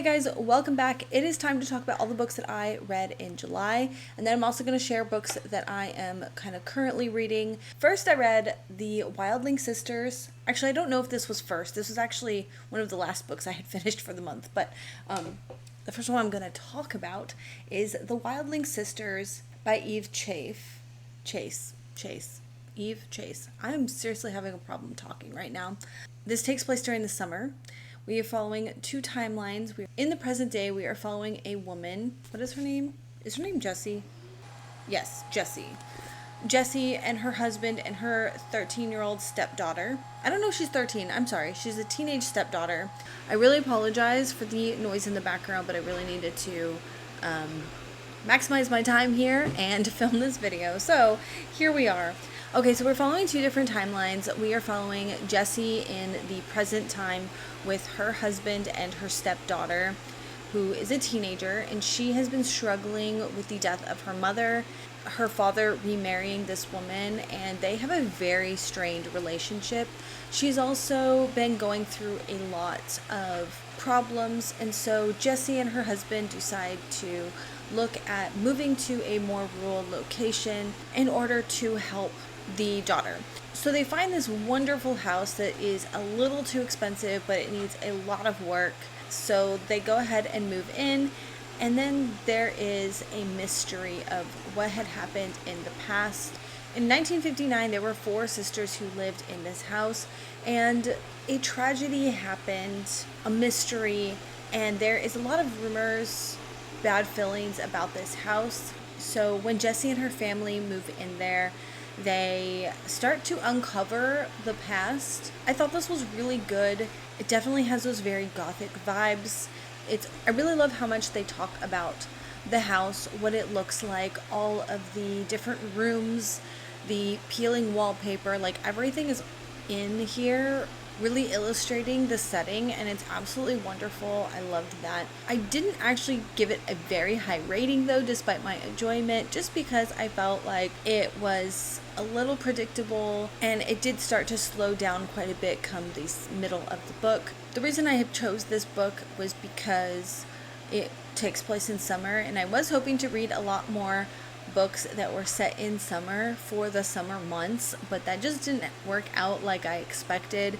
Hey guys, welcome back. It is time to talk about all the books that I read in July, and then I'm also going to share books that I am kind of currently reading. First, I read The Wildling Sisters. Actually, I don't know if this was first. This was actually one of the last books I had finished for the month, but the first one I'm going to talk about is The Wildling Sisters by Eve Chase. Eve Chase. I'm seriously having a problem talking right now. This takes place during the summer. We are following two timelines. In the present day, we are following a woman. What is her name? Is her name Jessie? Yes, Jessie. Jessie and her husband and her 13-year-old stepdaughter. I don't know if she's 13. I'm sorry. She's a teenage stepdaughter. I really apologize for the noise in the background, but I really needed to maximize my time here and film this video. So here we are. Okay, so we're following two different timelines. We are following Jessie in the present time with her husband and her stepdaughter, who is a teenager, and she has been struggling with the death of her mother, her father remarrying this woman, and they have a very strained relationship. She's also been going through a lot of problems, and so Jessie and her husband decide to look at moving to a more rural location in order to help the daughter. So they find this wonderful house that is a little too expensive, but it needs a lot of work. So they go ahead and move in, and then there is a mystery of what had happened in the past. In 1959, there were four sisters who lived in this house, and a tragedy happened, a mystery, and there is a lot of rumors, bad feelings about this house. So when Jessie and her family move in there, they start to uncover the past. I thought this was really good. It definitely has those very gothic vibes. I really love how much they talk about the house, what it looks like, all of the different rooms, the peeling wallpaper, like everything is in here, really illustrating the setting, and it's absolutely wonderful. I loved that. I didn't actually give it a very high rating though, despite my enjoyment, just because I felt like it was a little predictable, and it did start to slow down quite a bit come the middle of the book. The reason I have chose this book was because it takes place in summer, and I was hoping to read a lot more books that were set in summer for the summer months, but that just didn't work out like I expected.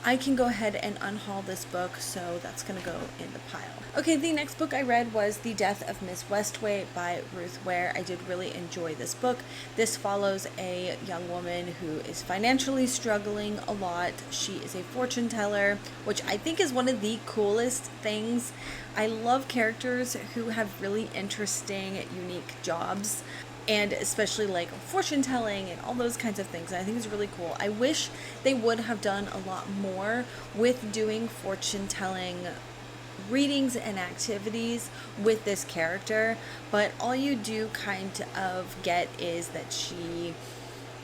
I can go ahead and unhaul this book, so that's going to go in the pile. Okay, the next book I read was The Death of Miss Westway by Ruth Ware. I did really enjoy this book. This follows a young woman who is financially struggling a lot. She is a fortune teller, which I think is one of the coolest things. I love characters who have really interesting, unique jobs, and especially like fortune telling and all those kinds of things. And I think it's really cool. I wish they would have done a lot more with doing fortune telling readings and activities with this character, but all you do kind of get is that she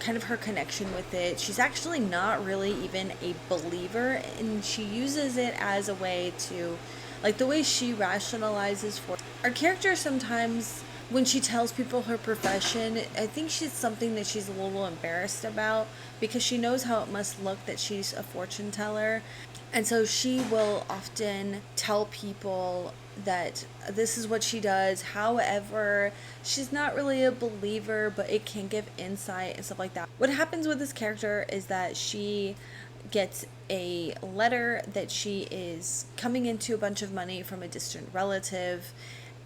kind of her connection with it. She's actually not really even a believer, and she uses it as a way to, like, the way she rationalizes for our character sometimes. When she tells people her profession, I think she's something that she's a little embarrassed about, because she knows how it must look that she's a fortune teller. And so she will often tell people that this is what she does. However, she's not really a believer, but it can give insight and stuff like that. What happens with this character is that she gets a letter that she is coming into a bunch of money from a distant relative,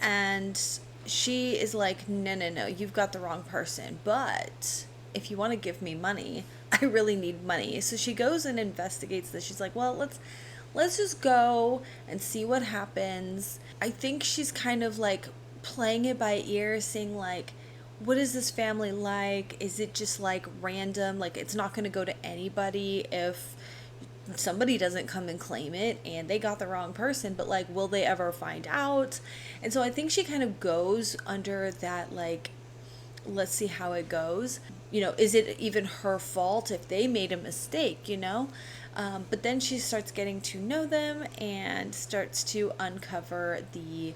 and she is like, no, you've got the wrong person, but if you want to give me money, I really need money. So she goes and investigates this. She's like, well, let's just go and see what happens. I think she's kind of like playing it by ear, seeing like, what is this family like? Is it just like random? Like, it's not going to go to anybody if somebody doesn't come and claim it and they got the wrong person, but like, will they ever find out? And so I think she kind of goes under that, like, let's see how it goes. Is it even her fault if they made a mistake, but then she starts getting to know them and starts to uncover the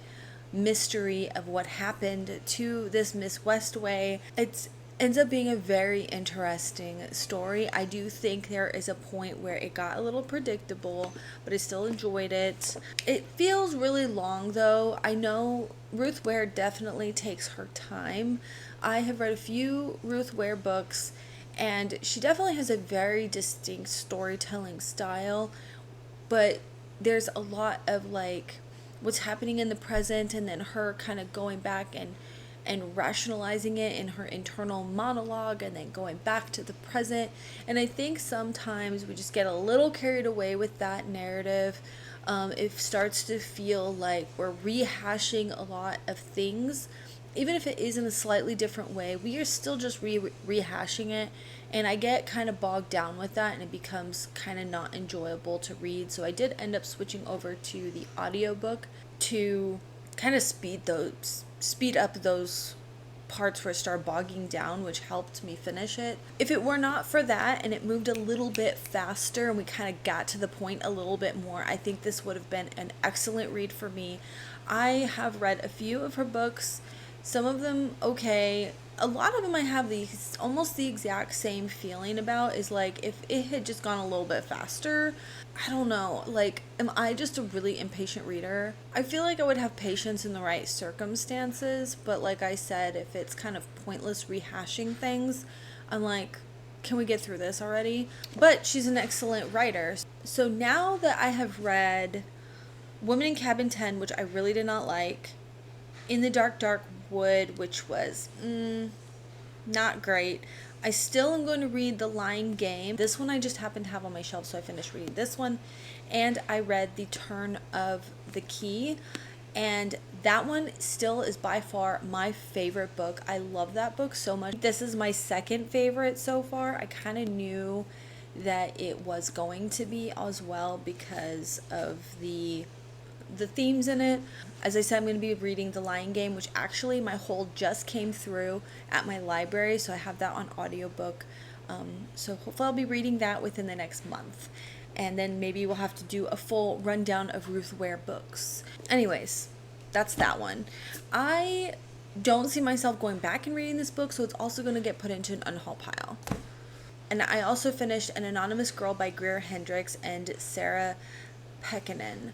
mystery of what happened to this Miss Westway. It's ends up being a very interesting story. I do think there is a point where it got a little predictable, but I still enjoyed it. It feels really long though. I know Ruth Ware definitely takes her time. I have read a few Ruth Ware books, and she definitely has a very distinct storytelling style, but there's a lot of like what's happening in the present and then her kind of going back and rationalizing it in her internal monologue and then going back to the present. And I think sometimes we just get a little carried away with that narrative. It starts to feel like we're rehashing a lot of things. Even if it is in a slightly different way, we are still just rehashing it. And I get kind of bogged down with that, and it becomes kind of not enjoyable to read. So I did end up switching over to the audiobook to kind of speed up those parts where it started bogging down, which helped me finish it. If it were not for that and it moved a little bit faster and we kind of got to the point a little bit more, I think this would have been an excellent read for me. I have read a few of her books, some of them okay. A lot of them I have almost the exact same feeling about, is like if it had just gone a little bit faster. I don't know, like, am I just a really impatient reader? I feel like I would have patience in the right circumstances, but like I said, if it's kind of pointless rehashing things, I'm like, can we get through this already? But she's an excellent writer. So now that I have read Woman in Cabin 10, which I really did not like, In the Dark Wood, which was not great, I still am going to read The Lying Game. This one I just happened to have on my shelf, so I finished reading this one. And I read The Turn of the Key, and that one still is by far my favorite book. I love that book so much. This is my second favorite so far. I kind of knew that it was going to be as well because of the themes in it. As I said, I'm going to be reading The Lying Game, which actually my hold just came through at my library, so I have that on audiobook. So hopefully I'll be reading that within the next month. And then maybe we'll have to do a full rundown of Ruth Ware books. Anyways, that's that one. I don't see myself going back and reading this book, so it's also going to get put into an unhaul pile. And I also finished An Anonymous Girl by Greer Hendricks and Sarah Pekkanen.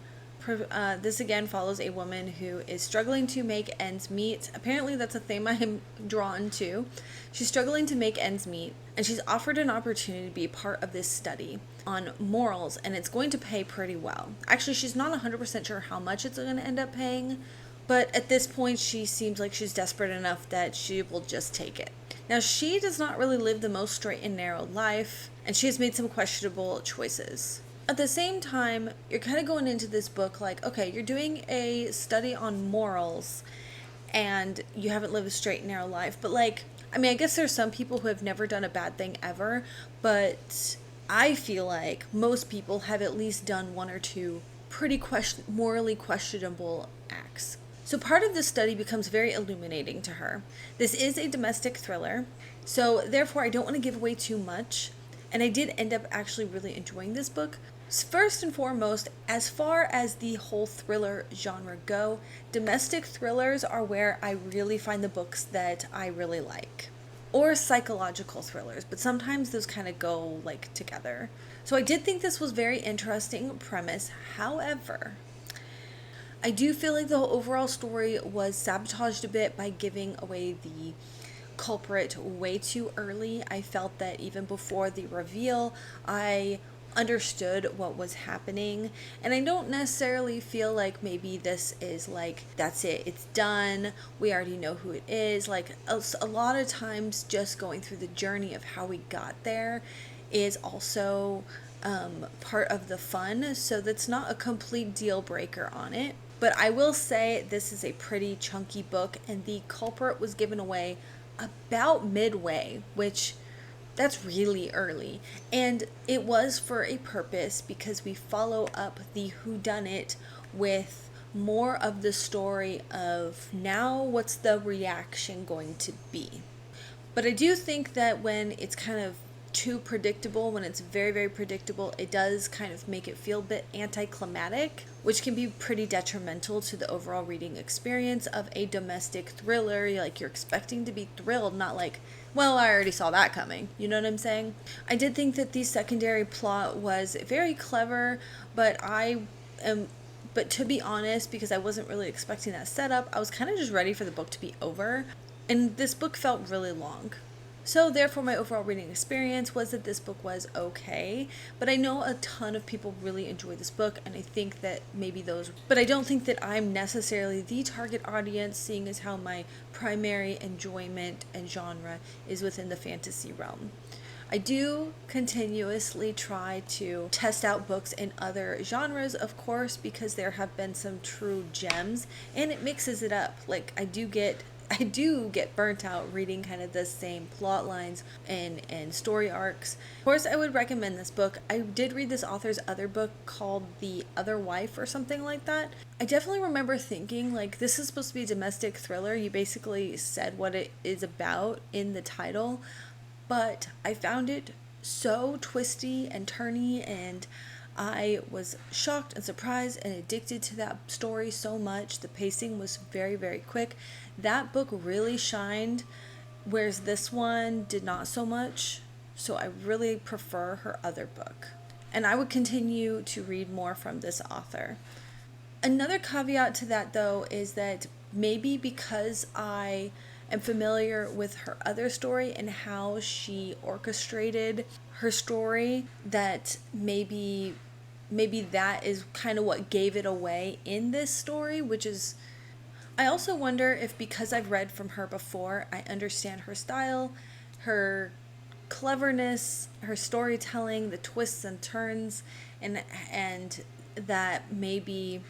This again follows a woman who is struggling to make ends meet. Apparently that's a theme I'm drawn to. She's struggling to make ends meet, and she's offered an opportunity to be part of this study on morals, and it's going to pay pretty well. Actually, she's not 100% sure how much it's going to end up paying, but at this point she seems like she's desperate enough that she will just take it. Now, she does not really live the most straight and narrow life, and she has made some questionable choices. At the same time, you're kind of going into this book like, okay, you're doing a study on morals and you haven't lived a straight and narrow life. But like, I mean, I guess there's some people who have never done a bad thing ever, but I feel like most people have at least done one or two pretty morally questionable acts. So part of this study becomes very illuminating to her. This is a domestic thriller, so therefore I don't want to give away too much. And I did end up actually really enjoying this book. First and foremost, as far as the whole thriller genre go, domestic thrillers are where I really find the books that I really like. Or psychological thrillers, but sometimes those kind of go like together. So I did think this was very interesting premise. However, I do feel like the whole overall story was sabotaged a bit by giving away the culprit way too early. I felt that even before the reveal, I understood what was happening, and I don't necessarily feel like maybe this is like, that's it, it's done, we already know who it is. Like a lot of times just going through the journey of how we got there is also part of the fun, so that's not a complete deal breaker on it. But I will say this is a pretty chunky book, and the culprit was given away about midway, which that's really early, and it was for a purpose, because we follow up the whodunit with more of the story of now what's the reaction going to be. But I do think that when it's kind of too predictable. When it's very, very predictable, it does kind of make it feel a bit anticlimactic, which can be pretty detrimental to the overall reading experience of a domestic thriller. Like, you're expecting to be thrilled, not like, well, I already saw that coming. You know what I'm saying? I did think that the secondary plot was very clever, but but to be honest, because I wasn't really expecting that setup, I was kind of just ready for the book to be over. And this book felt really long. So therefore, my overall reading experience was that this book was okay. But I know a ton of people really enjoy this book, and I think that maybe those... But I don't think that I'm necessarily the target audience, seeing as how my primary enjoyment and genre is within the fantasy realm. I do continuously try to test out books in other genres, of course, because there have been some true gems, and it mixes it up. Like, I do get burnt out reading kind of the same plot lines and story arcs. Of course, I would recommend this book. I did read this author's other book called The Other Wife or something like that. I definitely remember thinking, like, this is supposed to be a domestic thriller. You basically said what it is about in the title. But I found it so twisty and turny, and I was shocked and surprised and addicted to that story so much. The pacing was very, very quick. That book really shined, whereas this one did not so much. So I really prefer her other book. And I would continue to read more from this author. Another caveat to that, though, is that maybe because I am familiar with her other story and how she orchestrated her story, that maybe that is kind of what gave it away in this story, which is... I also wonder if because I've read from her before, I understand her style, her cleverness, her storytelling, the twists and turns, and that maybe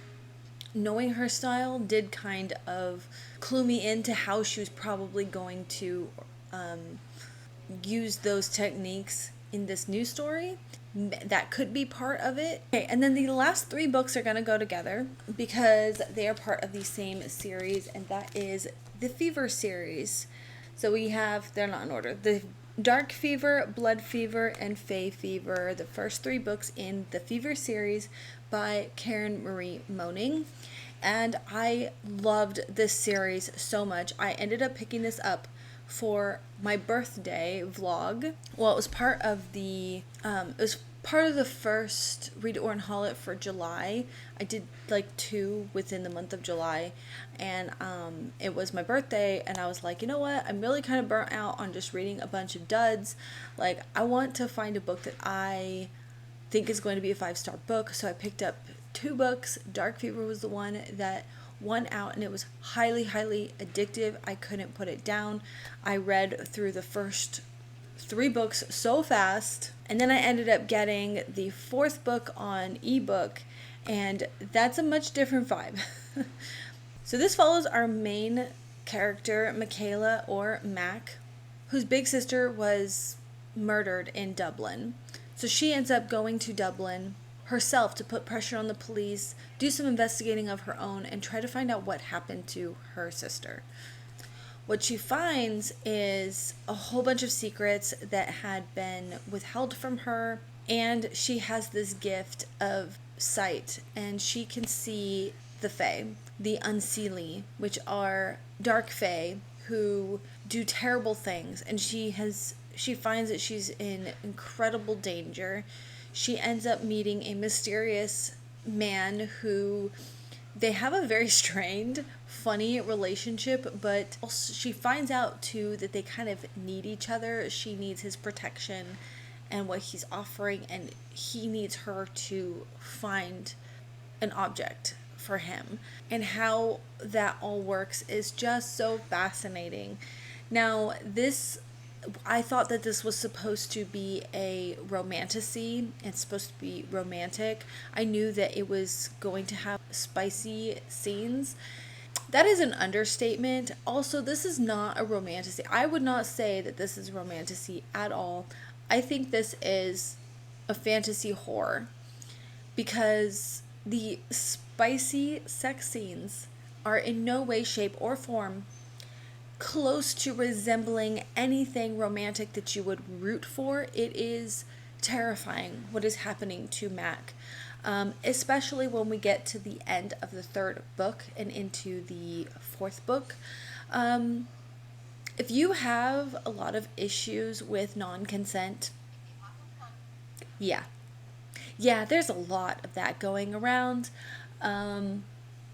knowing her style did kind of clue me into how she was probably going to use those techniques in this new story. That could be part of it. Okay, and then the last 3 books are going to go together because they are part of the same series, and that is the Fever series. So we have, they're not in order, the Dark Fever, Blood Fever, and Fae Fever, the first 3 books in the Fever series by Karen Marie Moning. And I loved this series so much. I ended up picking this up for my birthday vlog. Well, it was part of the first Read It or Unhaul It for July. I did like 2 within the month of July, and it was my birthday, and I was like, you know what, I'm really kind of burnt out on just reading a bunch of duds. Like, I want to find a book that I think is going to be a 5-star book. So I picked up 2 books. Dark Fever was the one that won out, and it was highly, highly addictive. I couldn't put it down. I read through the first 3 books so fast, and then I ended up getting the 4th book on ebook, and that's a much different vibe. So this follows our main character, Michaela, or Mac, whose big sister was murdered in Dublin. So she ends up going to Dublin herself to put pressure on the police, do some investigating of her own, and try to find out what happened to her sister. What she finds is a whole bunch of secrets that had been withheld from her, and she has this gift of sight, and she can see the Fae, the Unseelie, which are dark Fae who do terrible things, and she finds that she's in incredible danger. She ends up meeting a mysterious man who they have a very strained, funny relationship, but also she finds out too that they kind of need each other. She needs his protection and what he's offering, and he needs her to find an object for him. And how that all works is just so fascinating. Now, I thought that this was supposed to be a romantasy. It's supposed to be romantic. I knew that it was going to have spicy scenes. That is an understatement. Also, this is not a romantasy. I would not say that this is romantasy at all. I think this is a fantasy horror, because the spicy sex scenes are in no way, shape, or form close to resembling anything romantic that you would root for. It is terrifying what is happening to Mac, especially when we get to the end of the third book and into the fourth book. If you have a lot of issues with non-consent, yeah, there's a lot of that going around.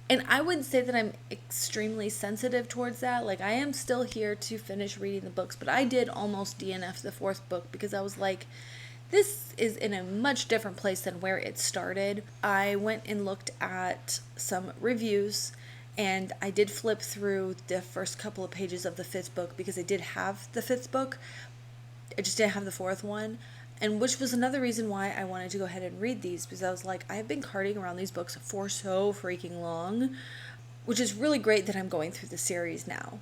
And I would say that I'm extremely sensitive towards that. Like, I am still here to finish reading the books, but I did almost DNF the fourth book because I was like, this is in a much different place than where it started. I went and looked at some reviews, and I did flip through the first couple of pages of the fifth book because I did have the fifth book. I just didn't have the fourth one. And which was another reason why I wanted to go ahead and read these, because I was like, I've been carting around these books for so freaking long, which is really great that I'm going through the series now.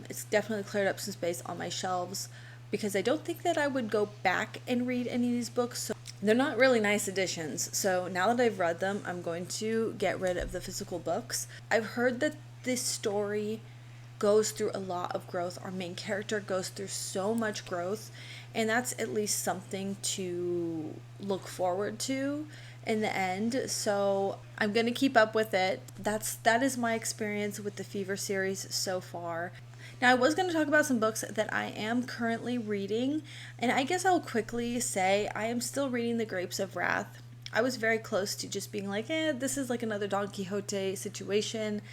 It's definitely cleared up some space on my shelves because I don't think that I would go back and read any of these books. So they're not really nice editions. So now that I've read them, I'm going to get rid of the physical books. I've heard that this story goes through a lot of growth. Our main character goes through so much growth, and that's at least something to look forward to in the end. So I'm going to keep up with it. That is my experience with the Fever series so far. Now, I was going to talk about some books that I am currently reading, and I guess I'll quickly say I am still reading The Grapes of Wrath. I was very close to just being like, this is like another Don Quixote situation.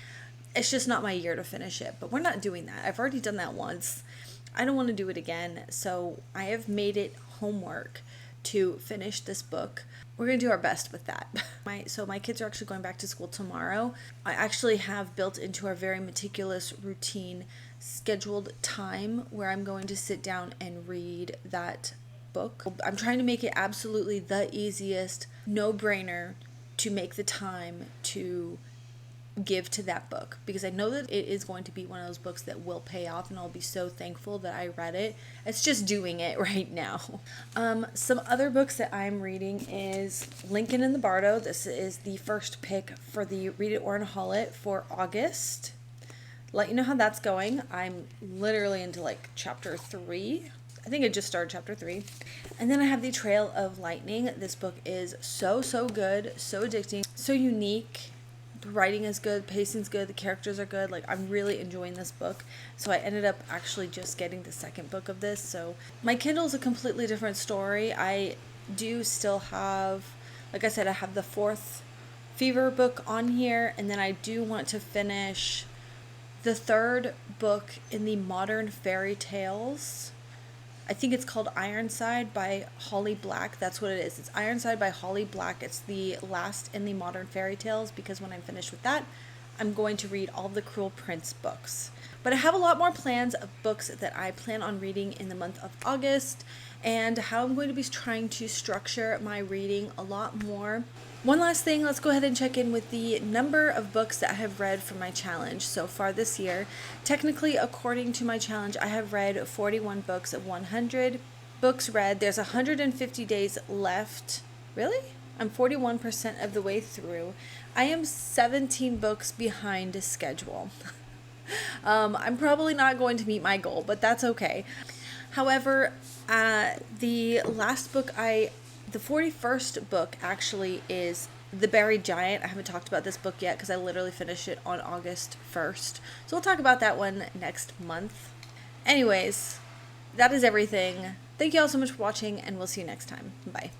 It's just not my year to finish it, but we're not doing that. I've already done that once. I don't want to do it again, so I have made it homework to finish this book. We're going to do our best with that. So my kids are actually going back to school tomorrow. I actually have built into our very meticulous routine scheduled time where I'm going to sit down and read that book. I'm trying to make it absolutely the easiest, no-brainer to make the time to give to that book, because I know that it is going to be one of those books that will pay off, and I'll be so thankful that I read it. It's just doing it right now. Some other books that I'm reading is Lincoln in the Bardo. This is the first pick for the Read It or Haul It for August. Let you know how that's going. I'm literally into like chapter 3. I think I just started chapter 3. And then I have The Trail of Lightning. This book is so good, so addicting, so unique. The writing is good, pacing's good, the characters are good. Like, I'm really enjoying this book. So I ended up actually just getting the second book of this. So my Kindle's a completely different story. I do still have, like I said, I have the fourth Fever book on here, and then I do want to finish the third book in the Modern Fairy Tales. I think it's called Ironside by Holly Black. That's what it is. It's Ironside by Holly Black. It's the last in the Modern Fairy Tales, because when I'm finished with that, I'm going to read all the Cruel Prince books. But I have a lot more plans of books that I plan on reading in the month of August, and how I'm going to be trying to structure my reading a lot more. One last thing, let's go ahead and check in with the number of books that I have read for my challenge so far this year. Technically, according to my challenge, I have read 41 books of 100 books read. There's 150 days left. Really? I'm 41% of the way through. I am 17 books behind schedule. I'm probably not going to meet my goal, but that's okay. However, the last book the 41st book actually is The Buried Giant. I haven't talked about this book yet because I literally finished it on August 1st. So we'll talk about that one next month. Anyways, that is everything. Thank you all so much for watching, and we'll see you next time. Bye.